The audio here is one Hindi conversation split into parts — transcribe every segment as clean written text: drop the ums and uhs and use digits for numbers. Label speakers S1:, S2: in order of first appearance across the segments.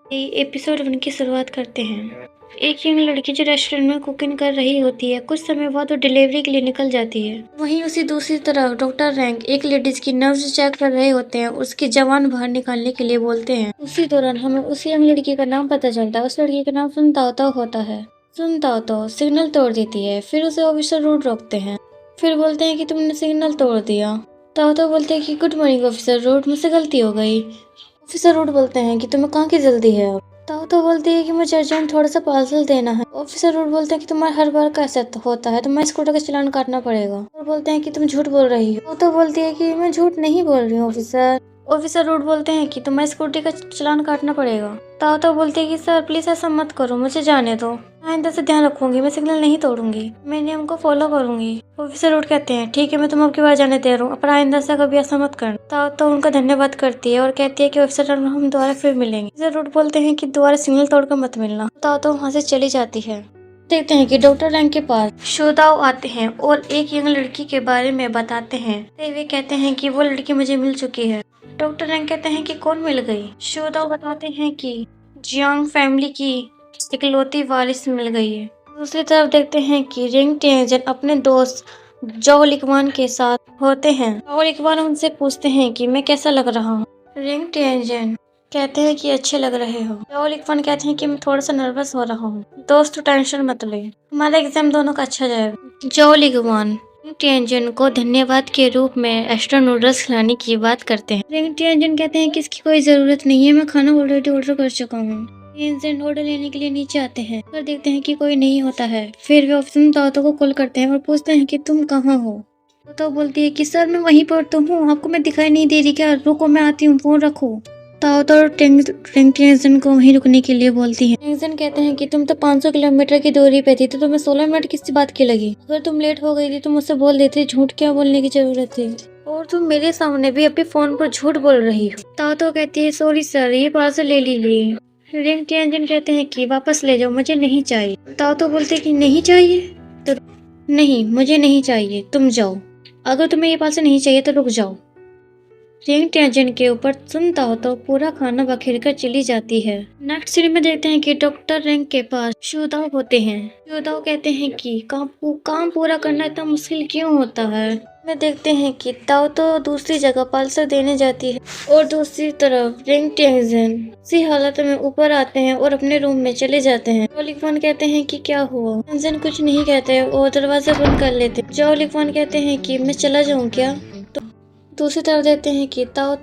S1: एपिसोड 1 की शुरुआत करते हैं। एक यंग लड़की जो रेस्टोरेंट में कुकिंग कर रही होती है, कुछ समय बाद वो डिलीवरी के लिए निकल जाती है। वहीं उसी दूसरी तरफ डॉक्टर रैंक एक लेडीज की नब्ज चेक कर रहे होते हैं, उसकी जवान बाहर निकालने के लिए बोलते हैं। उसी दौरान हमें उसी यंग लड़की का नाम पता चलता है। उस लड़की का नाम सुन ताओ होता है। सुन ताओ सिग्नल तोड़ देती है, फिर उसे ऑफिसर रोड रोकते हैं। फिर बोलते हैं कि तुमने सिग्नल तोड़ दिया। ताओ बोलते हैं कि गुड मॉर्निंग ऑफिसर रोड, मुझसे गलती हो गई। ऑफिसर रोड बोलते हैं कि तुम्हें कहाँ की जल्दी है। अब ताओ बोलती है कि मुझे अर्जेंट थोड़ा सा पार्सल देना है। ऑफिसर रोड बोलते हैं कि तुम्हारा हर बार कैसे होता है, तुम्हें स्कूटर का चालान काटना पड़ेगा। और बोलते हैं कि तुम झूठ बोल रही हो। तो बोलती है कि मैं झूठ नहीं बोल रही हूँ ऑफिसर। ऑफिसर रोड बोलते हैं कि तुम्हें स्कूटी का चालान काटना पड़ेगा। ताओ बोलती है कि सर प्लीज ऐसा मत करो, मुझे जाने दो। आइंदा से ध्यान रखूंगी, मैं सिग्नल नहीं तोड़ूंगी, मैं नियम को फॉलो करूंगी। ऑफिसर रोड कहते हैं ठीक है, मैं तुम अब की बार जाने दे रहा हूँ, पर आइंदा से कभी ऐसा मत करना। तो उनका धन्यवाद करती है और कहती है कि ऑफिसर हम दोबारा फिर मिलेंगे। ऑफिसर रोड बोलते हैं कि दोबारा सिग्नल तोड़कर मत मिलना। तो वहाँ से चली जाती है। देखते हैं कि डॉक्टर रैंक के पास शोदाओ आते हैं और एक यंग लड़की के बारे में बताते हैं। वे कहते हैं कि वो लड़की मुझे मिल चुकी है। डॉक्टर रैंक कहते हैं कि कौन मिल गई। शोदाओ बताते हैं कि जियांग फैमिली की इकलौती वारिस मिल गई है। दूसरी तरफ देखते हैं कि रिंग टेंजन अपने दोस्त जो लिकवान के साथ होते हैं और लिकवान उनसे पूछते हैं कि मैं कैसा लग रहा हूँ। रिंग टेंजन कहते हैं कि अच्छे लग रहे हो। जो लिकवान कहते हैं कि मैं थोड़ा सा नर्वस हो रहा हूँ। दोस्त टेंशन मत ले, हमारा एग्जाम दोनों का अच्छा जाएगा। जो लिकवान रिंग टेंजन को धन्यवाद के रूप में एक्स्ट्रा नूडल्स खिलाने की बात करते हैं। रिंग टेंजन कहते हैं कि इसकी कोई जरूरत नहीं है, मैं खाना ऑलरेडी ऑर्डर कर चुका हूँ। ऑर्डर लेने के लिए नीचे आते हैं पर देखते हैं कि कोई नहीं होता है। फिर वे ऑफिसर ताओ को कॉल करते हैं और पूछते हैं कि तुम कहाँ हो। तो बोलती है कि सर मैं वहीं पर तो हूँ, आपको मैं दिखाई नहीं दे रही क्या, रुको मैं आती हूँ, फोन रखो। ताओ टेंजन को वहीं रुकने के लिए बोलती है। टेंजन कहते हैं कि तुम तो 500 किलोमीटर की दूरी पे थी, तो तुम्हें 16 मिनट किस बात की लगी। अगर तुम लेट हो गई थी तो मुझसे बोल देती, झूठ क्या बोलने की जरूरत थी, और तुम मेरे सामने भी अभी फोन पर झूठ बोल रही हो। ताओ कहती है सॉरी सर, ये पार्सल ले लीजिए। रिंग टेंजन कहते हैं कि वापस ले जाओ, मुझे नहीं चाहिए। ताओ बोलते कि नहीं चाहिए तो नहीं, मुझे नहीं चाहिए, तुम जाओ, अगर तुम्हें ये पार्सल नहीं चाहिए तो रुक जाओ। रिंग टेंजन के ऊपर सुनता हो तो पूरा खाना बखेर कर चली जाती है। नेक्स्ट सीन में देखते हैं कि डॉक्टर रिंग के पास शोदाओ होते हैं। शोदाओ कहते हैं कि काम पूरा करना इतना मुश्किल क्यों होता है। में देखते हैं कि ताओ तो दूसरी जगह पार्सल देने जाती है और दूसरी तरफ रिंग टेंजन इसी हालत में ऊपर आते हैं और अपने रूम में चले जाते हैं। जोलिकवान कहते हैं कि क्या हुआ। टेंजन कुछ नहीं कहते और दरवाजा बंद कर लेते। जोलिकवान कहते हैं कि मैं चला जाऊं क्या। तो दूसरी तरफ देखते हैं कि ताओ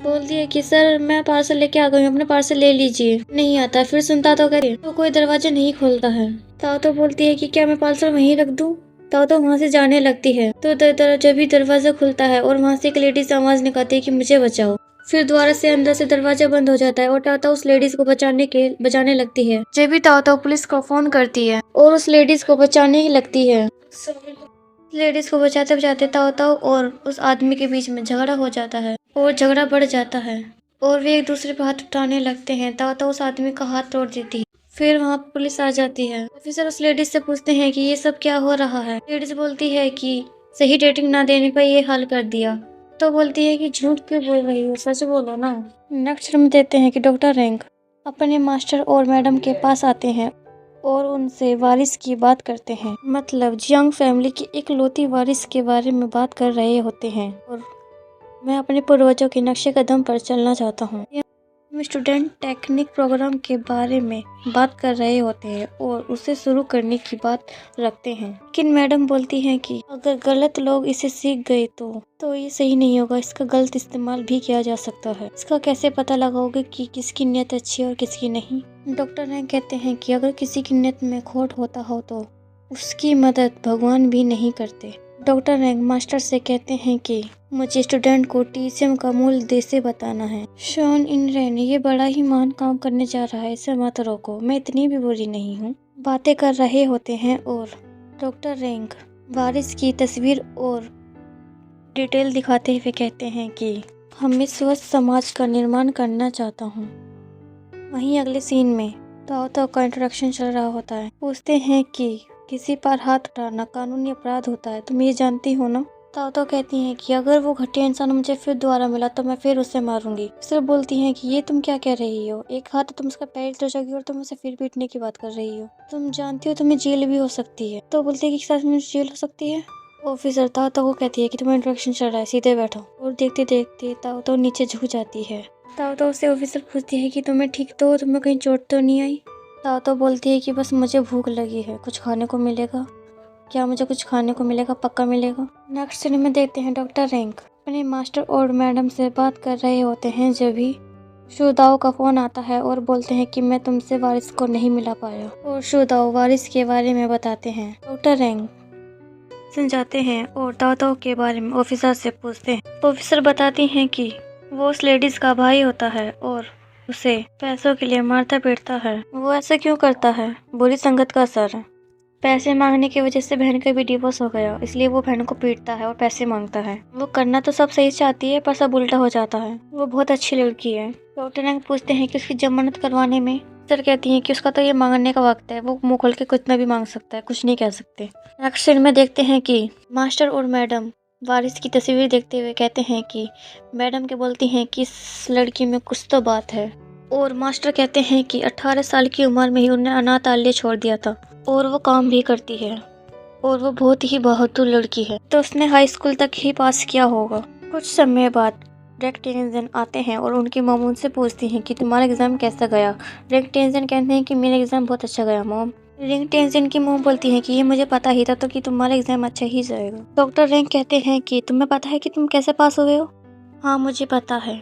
S1: बोलती है कि सर मैं पार्सल लेके आ गई हूँ, अपना पार्सल ले लीजिए। नहीं आता। फिर सुनता तो कहती तो कोई दरवाजा नहीं खोलता है। ताओ बोलती है कि क्या मैं पार्सल वहीं रख दूं। ताओ वहाँ से जाने लगती है तो जब भी दरवाजा खुलता है और वहाँ से एक लेडीज आवाज निकालती है कि मुझे बचाओ। फिर दोबारा से अंदर से दरवाजा बंद हो जाता है और ताओ उस लेडीज को बचाने लगती है। जब भी ताओ पुलिस को फोन करती है और उस लेडीज को बचाने ही लगती है। लेडीज को बचाते बचाते ताओ और उस आदमी के बीच में झगड़ा हो जाता है और झगड़ा बढ़ जाता है और वे एक दूसरे पर हाथ उठाने लगते हैं। ताओ उस आदमी का हाथ तोड़ देती है। फिर वहाँ पुलिस आ जाती है। ऑफिसर उस लेडीज से पूछते हैं कि ये सब क्या हो रहा है। लेडीज बोलती है कि सही डेटिंग ना देने पर ये हाल कर दिया। तो बोलती है कि झूठ क्यों बोल रही हो, सच बोलो ना। नेक्स्ट में देते हैं कि डॉक्टर रैंक अपने मास्टर और मैडम के पास आते हैं और उनसे वारिस की बात करते हैं, मतलब जियांग फैमिली की इकलौती वारिस के बारे में बात कर रहे होते हैं। और मैं अपने पूर्वजों के नक्शे कदम पर चलना चाहता हूँ। स्टूडेंट टेक्निक प्रोग्राम के बारे में बात कर रहे होते हैं और उसे शुरू करने की बात रखते हैं, लेकिन मैडम बोलती हैं कि अगर गलत लोग इसे सीख गए तो ये सही नहीं होगा, इसका गलत इस्तेमाल भी किया जा सकता है। इसका कैसे पता लगाओगे कि किसकी नीयत अच्छी है और किसकी नहीं। डॉक्टर रैंक कहते हैं कि अगर किसी की नीयत में खोट होता हो तो उसकी मदद भगवान भी नहीं करते। डॉक्टर रैंक मास्टर से कहते हैं कि मुझे स्टूडेंट को टीसीएम का मूल उद्देश्य बताना है। शॉन इन रेन ये बड़ा ही महान काम करने जा रहा है, इसे मत रोको, मैं इतनी भी बुरी नहीं हूँ। बातें कर रहे होते हैं और डॉक्टर रैंक वारिस की तस्वीर और डिटेल दिखाते हुए कहते हैं कि हम इस स्वस्थ समाज का निर्माण करना चाहता हूँ। वहीं अगले सीन में ताओ का इंट्रोडक्शन चल रहा होता है। पूछते हैं कि किसी पर हाथ उठाना कानूनी अपराध होता है, तुम ये जानती हो ना। ताओ ताओ कहती हैं कि अगर वो घटिया इंसान मुझे फिर दोबारा मिला तो मैं फिर उसे मारूंगी। सिर्फ बोलती हैं कि ये तुम क्या कह रही हो, एक हाथ तो तुम उसका पैर तोड़ोगी और तुम उसे फिर पीटने की बात कर रही हो, तुम जानती हो तुम्हें जेल भी हो सकती है। तो बोलते हैं कि साथ में जेल हो सकती है। ऑफिसर ताओ ताओ को कहती है कि तुम्हारा इंट्रोडक्शन चल रहा है, सीधे बैठो। और देखते देखते ताओ ताओ नीचे झुक जाती है। ताओ ताओ से ऑफिसर पूछती है कि तुम्हें ठीक तो हो, तुम्हें कहीं चोट तो नहीं आई। ताओ ताओ बोलती है कि बस मुझे भूख लगी है, कुछ खाने को मिलेगा क्या, मुझे कुछ खाने को मिलेगा, पक्का मिलेगा। नेक्स्ट सीन में देखते हैं डॉक्टर रैंक अपने मास्टर और मैडम से बात कर रहे होते हैं जब भी शुदाओ का फोन आता है और बोलते हैं कि मैं तुमसे वारिस को नहीं मिला पाया। और शुदाओ वारिस के बारे में बताते हैं। डॉक्टर रैंक समझाते हैं और ताओ ताओ के बारे में ऑफिसर से पूछते हैं। ऑफिसर बताती हैं कि वो उस लेडीज का भाई होता है और उसे पैसों के लिए मारता पीटता है। वो ऐसा क्यों करता है? बुरी संगत का असर है। पैसे मांगने की वजह से बहन का भी डिवोर्स हो गया, इसलिए वो बहन को पीटता है और पैसे मांगता है। वो करना तो सब सही चाहती है पर सब उल्टा हो जाता है। वो बहुत अच्छी लड़की है। डॉक्टर रैंक पूछते हैं कि उसकी जमानत करवाने में। सर कहती हैं कि उसका तो ये मांगने का वक्त है, वो मुंह खोल के कितना भी मांग सकता है, कुछ नहीं कह सकते। नेक्स्ट सीन में देखते हैं कि मास्टर और मैडम वारिस की तस्वीर देखते हुए कहते हैं कि मैडम के बोलती हैं कि इस लड़की में कुछ तो बात है। और मास्टर कहते हैं कि 18 साल की उम्र में ही उन्हें अनाथालय छोड़ दिया था और वो काम भी करती है और वो बहुत ही बहादुर लड़की है। तो उसने हाई स्कूल तक ही पास किया होगा। कुछ समय बाद रेक टेंजन आते हैं और उनकी मॉम उनसे पूछती हैं कि तुम्हारा एग्जाम कैसा गया। रेक टेंजन कहते हैं कि मेरा एग्जाम बहुत अच्छा गया मॉम। रेक टेंजन की मॉम बोलती हैं कि ये मुझे पता ही था तो कि तुम्हारा एग्जाम अच्छा ही जाएगा। डॉक्टर रैंक कहते हैं कि तुम्हें पता है कि तुम कैसे पास हुए हो? हाँ मुझे पता है।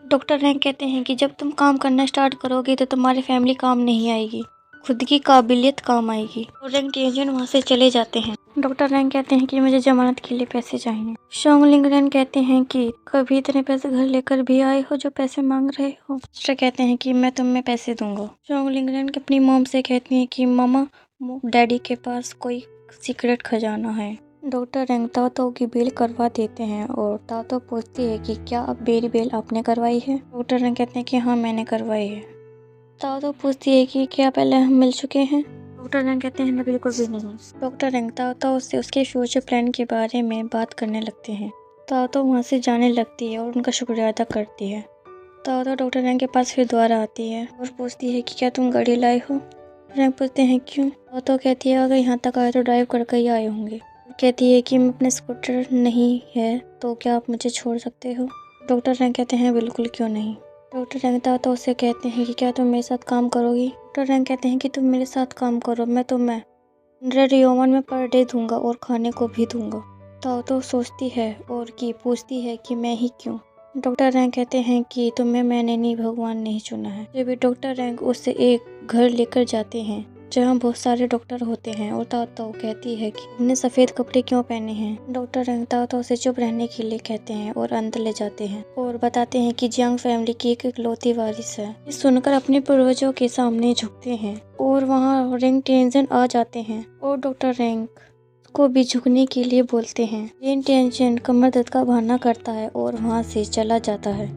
S1: डॉक्टर रैंक कहते हैं कि जब तुम काम करना स्टार्ट करोगे तो तुम्हारी फैमिली काम नहीं आएगी, खुद की काबिलियत काम आएगी। और रैंक एजेंट वहाँ से चले जाते हैं। डॉक्टर रैंक कहते हैं कि मुझे जमानत के लिए पैसे चाहिए। शोंगलिंग रैन कहते हैं कि कभी इतने पैसे घर लेकर भी आए हो जो पैसे मांग रहे हो? मास्टर कहते हैं कि मैं तुम्हें पैसे दूंगा। शोंगलिंग रैन अपनी मॉम से कहती हैं कि मामा डैडी के पास कोई सीक्रेट खजाना है। डॉक्टर रैंक ताओ ताओ की बेल करवा देते हैं और ताओ ताओ पूछती है कि क्या अब मेरी बेल आपने करवाई है? डॉक्टर रैंक कहते हैं कि हाँ मैंने करवाई है। ताओ ताओ पूछती है कि क्या पहले हम मिल चुके हैं? डॉक्टर रैंक कहते हैं बिल्कुल भी नहीं। डॉक्टर रैंक ताओ ताओ से उसके फ्यूचर प्लान के बारे में बात करने लगते हैं। ताओ ताओ वहाँ से जाने लगती है और उनका शुक्रिया अदा करती है। ताओ ताओ डॉक्टर रैंक के पास फिर दोबारा आती है और पूछती है कि क्या तुम गाड़ी लाए हो? रैंक पूछते हैं क्यों? ताओ ताओ कहती है अगर यहाँ तक आए तो ड्राइव करके ही आए होंगे। कहती है कि मैं अपने स्कूटर नहीं है तो क्या आप मुझे छोड़ सकते हो? डॉक्टर रैंक कहते हैं बिल्कुल क्यों नहीं। डॉक्टर रैंक ताओ ताओ से कहते हैं कि क्या तुम मेरे साथ काम करोगी? डॉक्टर रैंक कहते हैं कि तुम मेरे साथ काम करो, मैं तुम्हें 100 रियोवन में पर डे दूंगा और खाने को भी दूंगा। ताओ ताओ सोचती है और कि पूछती है कि मैं ही क्यों? डॉक्टर रैंक कहते हैं कि तुम्हें मैंने नहीं भगवान ने ही चुना है। जब भी डॉक्टर रैंक उससे एक घर लेकर जाते हैं जहाँ बहुत सारे डॉक्टर होते हैं और ताओ ताओ कहती है कि उन्हें सफेद कपड़े क्यों पहने हैं। डॉक्टर रैंक ताओ ताओ से चुप रहने के लिए कहते हैं और अंदर ले जाते हैं और बताते हैं कि जियांग फैमिली की एक इकलौती वारिस है। ये सुनकर अपने पूर्वजों के सामने झुकते हैं और वहाँ रैंक टेंजन आ जाते हैं और डॉक्टर रैंक को भी झुकने के लिए बोलते हैं। रैंक टेंजन कमर दर्द का बहाना करता है और वहाँ से चला जाता है।